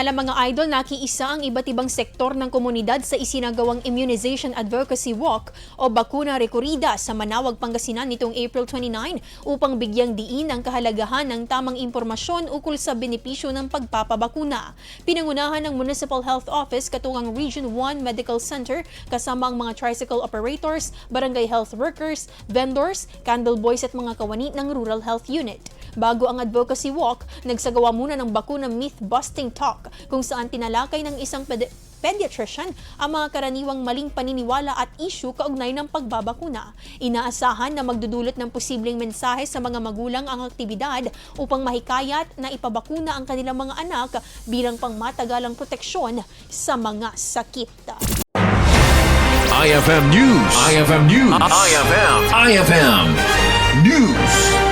Alam mga idol, nakiisa ang iba't ibang sektor ng komunidad sa isinagawang Immunization Advocacy Walk o Bakuna Recorrida sa Manawag, Pangasinan nitong April 29 upang bigyang diin ang kahalagahan ng tamang impormasyon ukol sa benepisyo ng pagpapabakuna. Pinangunahan ng Municipal Health Office katungang Region 1 Medical Center kasama ang mga tricycle operators, barangay health workers, vendors, candle boys at mga kawani ng Rural Health Unit. Bago ang advocacy walk, nagsagawa muna ng bakuna myth-busting talk kung saan tinalakay ng isang pediatrician ang mga karaniwang maling paniniwala at issue kaugnay ng pagbabakuna. Inaasahan na magdudulot ng posibleng mensahe sa mga magulang ang aktibidad upang mahikayat na ipabakuna ang kanilang mga anak bilang pangmatagalang proteksyon sa mga sakit. IFM News. IFM News. IFM News.